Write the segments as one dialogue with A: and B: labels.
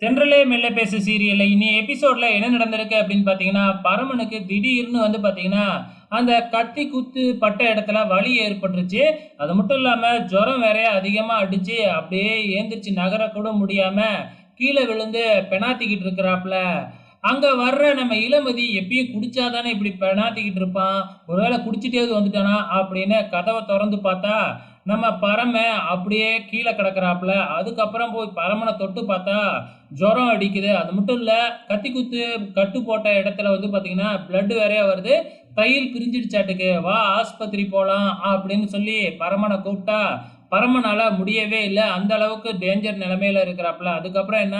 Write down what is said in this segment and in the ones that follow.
A: தென்றலே மெல்ல பேசு சீரியல்ல இனி எபிசோட்ல என்ன நடந்திருக்கு அப்படின்னு பார்த்தீங்கன்னா, பரமனுக்கு திடீர்னு வந்து பார்த்தீங்கன்னா, அந்த கத்தி குத்து பட்ட இடத்துல வலி ஏற்பட்டுருச்சு. அது மட்டும் இல்லாம ஜுரம் வேற அதிகமா அடிச்சு, அப்படியே எழுந்திரிச்சு நகரக்கூட முடியாம, கீழ விழுந்து பெனாத்திக்கிட்டு இருக்கிறாப்ல. அங்க வர்ற நம்ம இளமதி எப்பயும் குடிச்சா தானே இப்படி பெனாத்திக்கிட்டு இருப்பான். ஒருவேளை குடிச்சிட்டேவது வந்துட்டானா அப்படின்னு கதவ தொறந்து பார்த்தா, நம்ம பரமன் அப்படியே கீழ கிடக்குறாப்ல. அதுக்கப்புறம் போய் பரமன தொட்டு பார்த்தா, ஜுரம் அடிக்குது. அது மட்டும் இல்ல, கத்தி குத்து கட்டு போட்ட இடத்துல வந்து பார்த்தீங்கன்னா, பிளட் வேறயா வருது. தையல் பிரிஞ்சிடுச்சாட்டுக்கு. "வா ஆஸ்பத்திரி போலாம்" அப்படின்னு சொல்லி பரமன கூப்பிட்டா, பரமனால முடியவே இல்ல. அந்த அளவுக்கு டேஞ்சர் நிலைமையில இருக்கிறாப்ல. அதுக்கப்புறம் என்ன,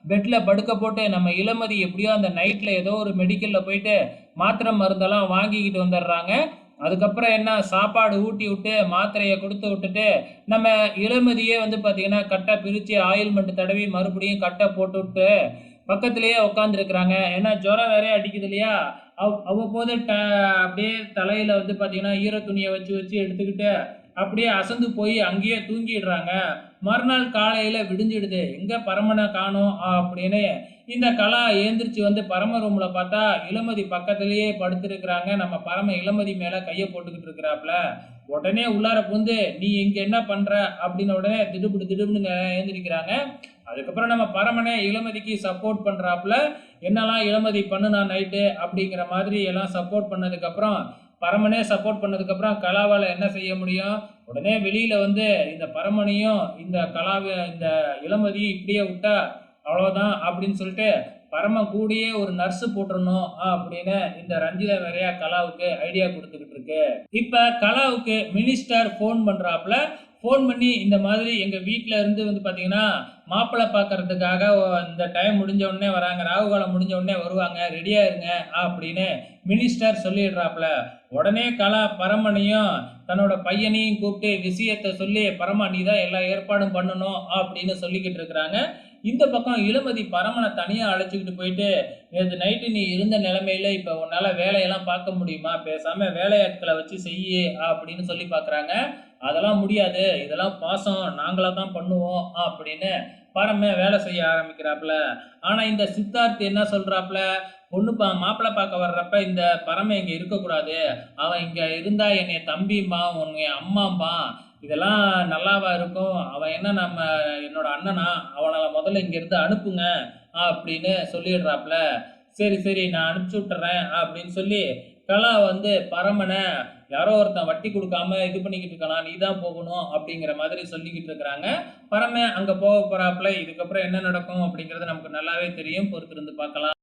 A: பெட்ல படுக்க போட்டு நம்ம இளமதி எப்படியோ அந்த நைட்ல ஏதோ ஒரு மெடிக்கல்ல போயிட்டு மாத்திரை மருந்தெல்லாம் வாங்கிக்கிட்டு வந்துடுறாங்க. அதுக்கப்புறம் என்ன, சாப்பாடு ஊட்டி விட்டு மாத்திரைய குடுத்து விட்டுட்டு, நம்ம இளமதியே வந்து பார்த்தீங்கன்னா, கட்ட பிரிச்சு ஆயில்மெண்ட் தடவி மறுபடியும் கட்ட போட்டுவிட்டு, பக்கத்திலேயே உட்காந்துருக்கிறாங்க. ஏன்னா ஜுரம் வேற அடிக்குது இல்லையா? அவ்வப்போது அப்படியே தலையில வந்து பார்த்தீங்கன்னா, ஈர துணிய வச்சு வச்சு எடுத்துக்கிட்டு, அப்படியே அசந்து போய் அங்கேயே தூங்கிடுறாங்க. மறுநாள் காலையில விடிஞ்சிடுது. எங்க பரமன காணோம் அப்படின்னு இந்த கலா எழுந்திரிச்சு வந்து பரம ரூம்ல பார்த்தா, இளமதி பக்கத்திலேயே படுத்திருக்கிறாங்க. நம்ம பரம இளமதி மேல கைய போட்டுக்கிட்டு இருக்கிறாப்ல. உடனே உள்ளார புகுந்து, "நீ இங்க என்ன பண்ற?" அப்படின்ன உடனே திடுபிடு திடுபிடுன்னு எழுந்திரிக்கிறாங்க. அதுக்கப்புறம் நம்ம பரமனே இளமதிக்கு சப்போர்ட் பண்றாப்ல. என்னலாம் இளமதி பண்ணுனா நைட்டு அப்படிங்கிற மாதிரி எல்லாம் சப்போர்ட் பண்ணதுக்கப்புறம், பரமனே சப்போர்ட் பண்ணதுக்கப்புறம் கலாவால என்ன செய்ய முடியும்? உடனே வெளியில வந்து இந்த பரமனையும், இந்த இளமதியும் இப்படியே விட்டா அவ்வளோதான் அப்படின்னு சொல்லிட்டு, பரமன் கூடயே ஒரு நர்ஸ் போட்டுறணும் அப்படின்னு இந்த ரஞ்சிதா வேறையா கலாவுக்கு ஐடியா குடுத்துக்கிட்டு இருக்கு. இப்ப கலாவுக்கு மினிஸ்டர் ஃபோன் பண்றாப்ல. ஃபோன் பண்ணி இந்த மாதிரி எங்க வீட்ல இருந்து வந்து பார்த்தீங்கன்னா, மாப்பிள்ளை பார்க்கறதுக்காக இந்த டைம் முடிஞ்ச உடனே வராங்க. ராகு காலம் முடிஞ்ச உடனே வருவாங்க. ரெடியா இருங்க அப்படின்னு மினிஸ்டர் சொல்லிடுறாப்ல. உடனே கலா பரமனையும் தன்னோட பையனையும் கூப்பிட்டு விஷயத்த சொல்லி, "பரமா நீ தான் எல்லா ஏற்பாடும் பண்ணணும்" அப்படின்னு சொல்லிக்கிட்டு இருக்கிறாங்க. இந்த பக்கம் இளமதி பரமன தனியா அழைச்சுக்கிட்டு போயிட்டு, "நேத்து நைட்டு நீ இருந்த நிலைமையில இப்ப உன்னால வேலையெல்லாம் பார்க்க முடியுமா? பேசாம வேலையாட்கள வச்சு செய்யி" அப்படின்னு சொல்லி பார்க்குறாங்க. "அதெல்லாம் முடியாது. இதெல்லாம் பாசம். நாங்களா தான் பண்ணுவோம்" அப்படின்னு பரமன் வேலை செய்ய ஆரம்பிக்கிறாப்ல. ஆனா இந்த சித்தார்த் என்ன சொல்றாப்ல, மாப்பிள்ளை பார்க்க வர்றப்ப இந்த பரமன் இங்க இருக்கக்கூடாது. அவன் இங்க இருந்தா என்னைய தம்பிம்பான், உன்னைய அம்மாம்பான். இதெல்லாம் நல்லாவா இருக்கும்? அவன் என்ன என்னோட அண்ணனா? அவன முதல்ல இங்கேருந்து அனுப்புங்க அப்படின்னு சொல்லிடுறாப்ல. சரி, சரி நான் அனுப்பிச்சு விட்டுறேன் அப்படின்னு சொல்லி, கலா வந்து பரமன யாரோ ஒருத்தன் வட்டி குடுக்காம இது பண்ணிக்கிட்டு இருக்கானா, நீ தான் போகணும் அப்படிங்கிற மாதிரி சொல்லிக்கிட்டு இருக்கிறாங்க. பரமன் அங்க போக போறாப்ல. இதுக்கப்புறம் என்ன நடக்கும் அப்படிங்கிறது நமக்கு நல்லாவே தெரியும். பொறுத்திருந்து பார்க்கலாம்.